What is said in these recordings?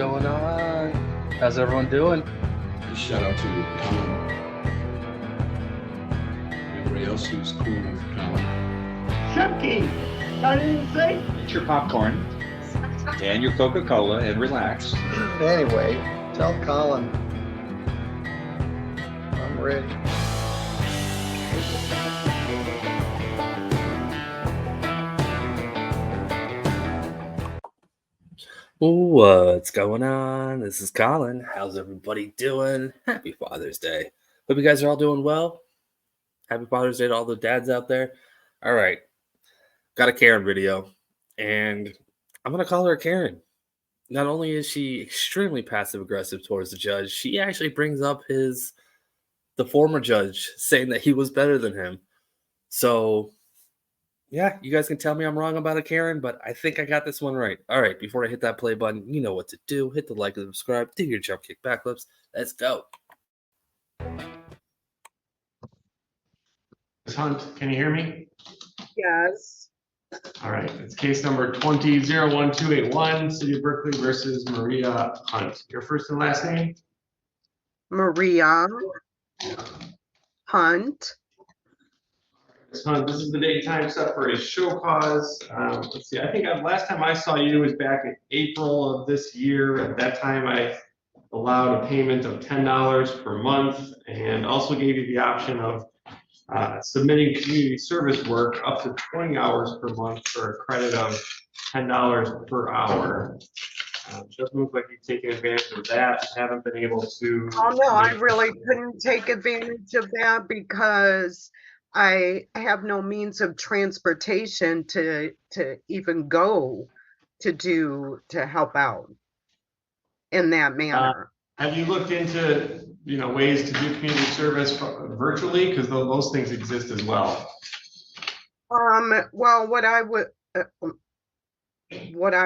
going on? How's everyone doing? Shout out to Colin. Everybody else who's cool with Colin. Chunky, I didn't say. Get your popcorn and your Coca-Cola and relax. Anyway, tell Colin I'm ready. What's going on? This is Colin. How's everybody doing? Happy Father's Day. Hope you guys are all doing well. Happy Father's Day to all the dads out there. All right. Got a Karen video, and I'm going to call her a Karen. Not only is she extremely passive-aggressive towards the judge, she actually brings up the former judge, saying that he was better than him. So, yeah, you guys can tell me I'm wrong about a Karen, but I think I got this one right. All right, before I hit that play button, you know what to do. Hit the like and subscribe. Do your jump kick backflips. Let's go. Ms. Hunt, can you hear me? Yes. All right, it's case number 20-01281, City of Berkeley versus Maria Hunt. Your first and last name? Maria Hunt. Ms. Hunt, this is the date and time set for a show cause. Let's see, I think last time I saw you was back in April of this year. At that time, I allowed a payment of $10 per month and also gave you the option of submitting community service work up to 20 hours per month for a credit of $10 per hour. Doesn't look like you've taken advantage of that. Haven't been able to. Oh no, I really couldn't take advantage of that because I have no means of transportation to even go to help out in that manner. Have you looked into ways to do community service virtually, because those things exist as well? Well, what I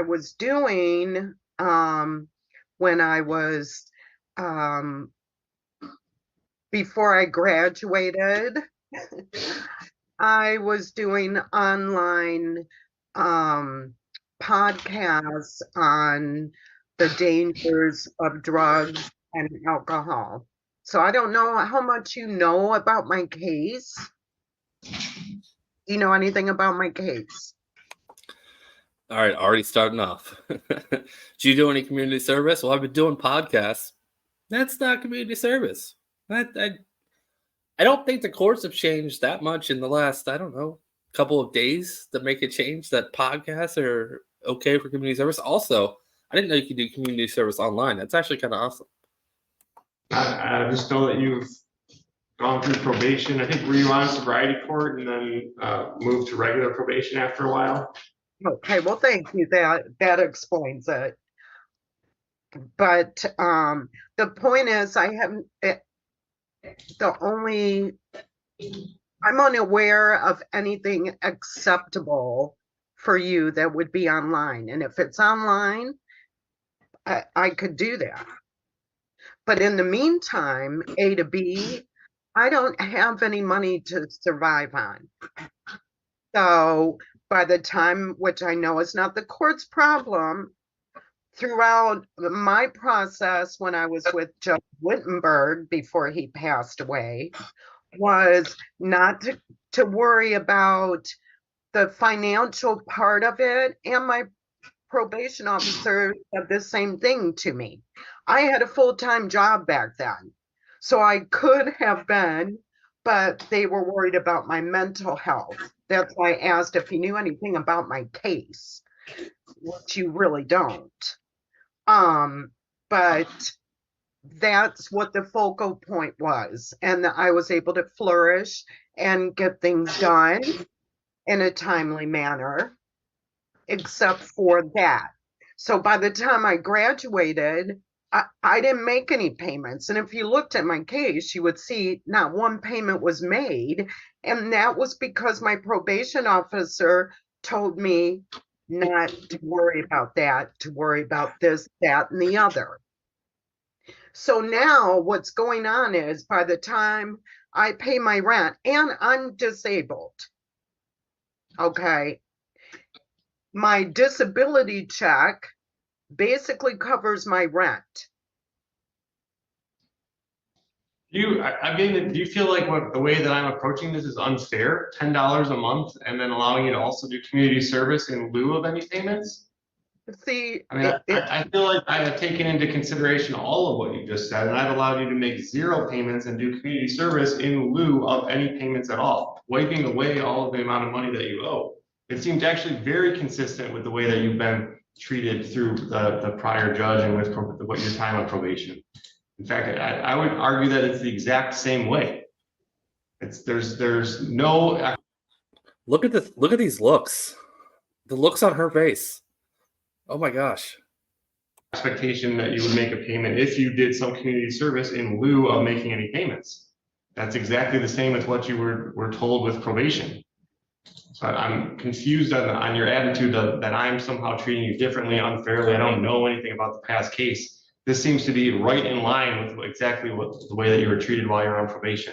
was doing when I was before I graduated, I was doing online podcasts on the dangers of drugs and alcohol. So I don't know how much you know about my case. Do you know anything about my case? All right, already starting off. Do you do any community service? Well, I've been doing podcasts. That's not community service. I don't think the courts have changed that much in the last, couple of days that make it change that podcasts are okay for community service. Also, I didn't know you could do community service online. That's actually kind of awesome. I just know that you've gone through probation. I think were you on sobriety court and then moved to regular probation after a while? Okay, well, thank you. That explains it. But the point is, I'm unaware of anything acceptable for you that would be online. And if it's online, I could do that. But in the meantime, A to B, I don't have any money to survive on. So by the time, which I know is not the court's problem, throughout my process when I was with Judge Wittenberg before he passed away, was not to worry about the financial part of it, and my probation officer said the same thing to me. I had a full-time job back then, so I could have been, but they were worried about my mental health. That's why I asked if he knew anything about my case, which you really don't. But that's what the focal point was, and I was able to flourish and get things done in a timely manner, except for that. So by the time I graduated, I didn't make any payments. And if you looked at my case, you would see not one payment was made. And that was because my probation officer told me not to worry about that, to worry about this, that, and the other. So now what's going on is by the time I pay my rent, and I'm disabled, okay, my disability check basically covers my rent. Do you feel like the way that I'm approaching this is unfair? $10 a month and then allowing you to also do community service in lieu of any payments? See, I mean, I feel like I have taken into consideration all of what you just said, and I've allowed you to make 0 payments and do community service in lieu of any payments at all, wiping away all of the amount of money that you owe. It seems actually very consistent with the way that you've been treated through the prior judge and with what your time on probation. In fact, I would argue that it's the exact same way. There's no. Look at these looks. The looks on her face. Oh my gosh. Expectation that you would make a payment if you did some community service in lieu of making any payments. That's exactly the same as what you were told with probation. So I'm confused on your attitude that I'm somehow treating you differently, unfairly. I don't know anything about the past case. This seems to be right in line with exactly the way that you were treated while you're on probation.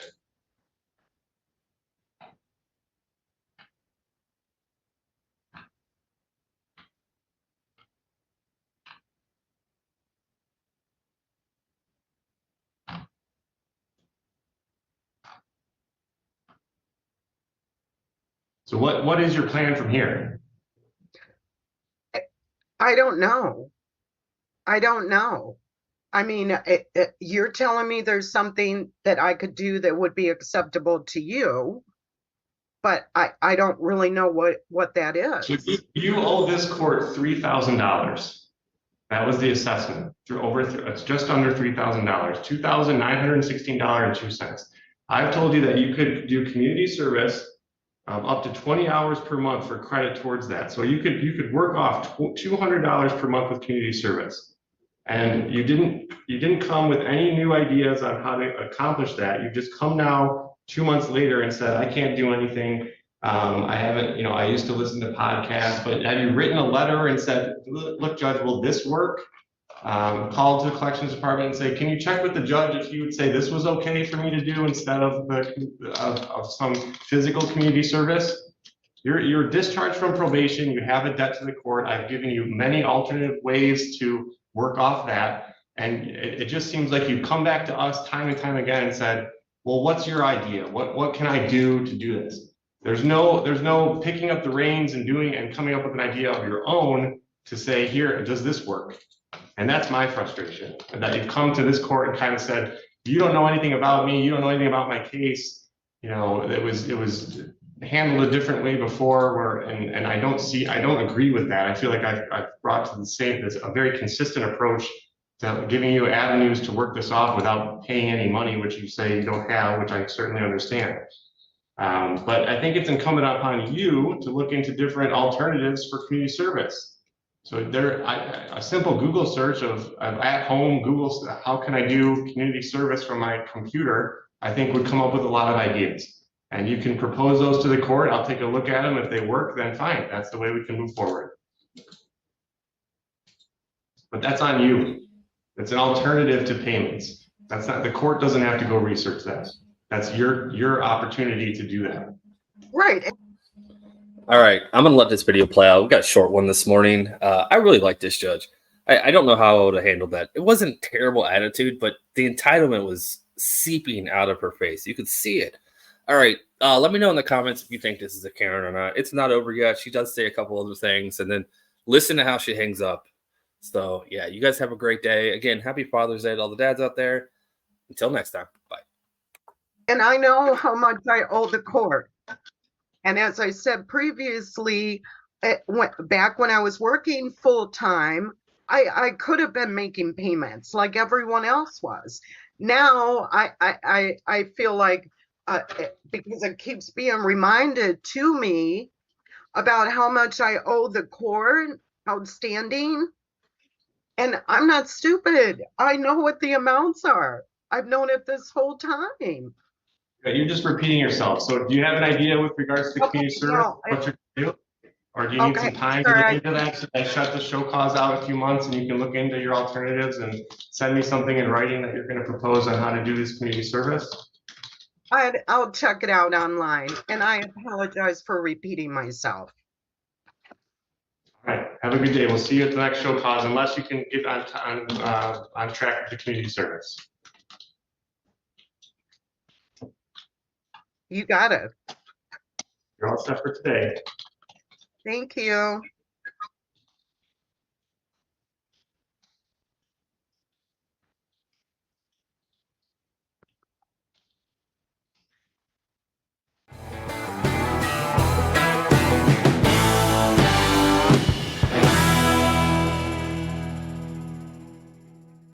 So what is your plan from here? I don't know. I don't know. I mean, you're telling me there's something that I could do that would be acceptable to you, but I don't really know what that is. So you owe this court $3,000. That was the assessment it's just under $3,000, $2,916.02. I've told you that you could do community service up to 20 hours per month for credit towards that. So you could work off $200 per month with community service. And you didn't come with any new ideas on how to accomplish that. You've just come now 2 months later and said, I can't do anything. I haven't, I used to listen to podcasts, but have you written a letter and said, look, Judge, will this work? Call to the collections department and say, can you check with the judge if you would say this was okay for me to do instead of some physical community service? You're discharged from probation. You have a debt to the court. I've given you many alternative ways to work off that. And it just seems like you've come back to us time and time again and said, well, what's your idea? What can I do to do this? There's no picking up the reins and coming up with an idea of your own to say, here, does this work? And that's my frustration, that you've come to this court and kind of said, you don't know anything about me. You don't know anything about my case. It was handled a different way before and I don't agree with that. I feel like I've brought to a very consistent approach to giving you avenues to work this off without paying any money, which you say you don't have, which I certainly understand. But I think it's incumbent upon you to look into different alternatives for community service. So a simple Google search of at home, Google, how can I do community service from my computer, I think would come up with a lot of ideas. And you can propose those to the court. I'll take a look at them. If they work, then fine. That's the way we can move forward. But that's on you. It's an alternative to payments. That's not, the court doesn't have to go research that. That's your opportunity to do that. Right. All right, I'm going to let this video play out. We got a short one this morning. I really like this judge. I don't know how I would have handled that. It wasn't terrible attitude, but the entitlement was seeping out of her face. You could see it. All right, let me know in the comments if you think this is a Karen or not. It's not over yet. She does say a couple other things, and then listen to how she hangs up. So, yeah, you guys have a great day. Again, happy Father's Day to all the dads out there. Until next time, bye. And I know how much I owe the court. And as I said previously, back when I was working full time, I could have been making payments like everyone else was. Now I feel like because it keeps being reminded to me about how much I owe the court outstanding. And I'm not stupid. I know what the amounts are. I've known it this whole time. You're just repeating yourself. So do you have an idea with regards to community service, what you're going to do? Or do you need some time to look into that? Should I shut the show cause out a few months and you can look into your alternatives and send me something in writing that you're going to propose on how to do this community service? I'll check it out online, and I apologize for repeating myself. All right, have a good day. We'll see you at the next show cause unless you can get on track with the community service. You got it. You're all set for today. Thank you.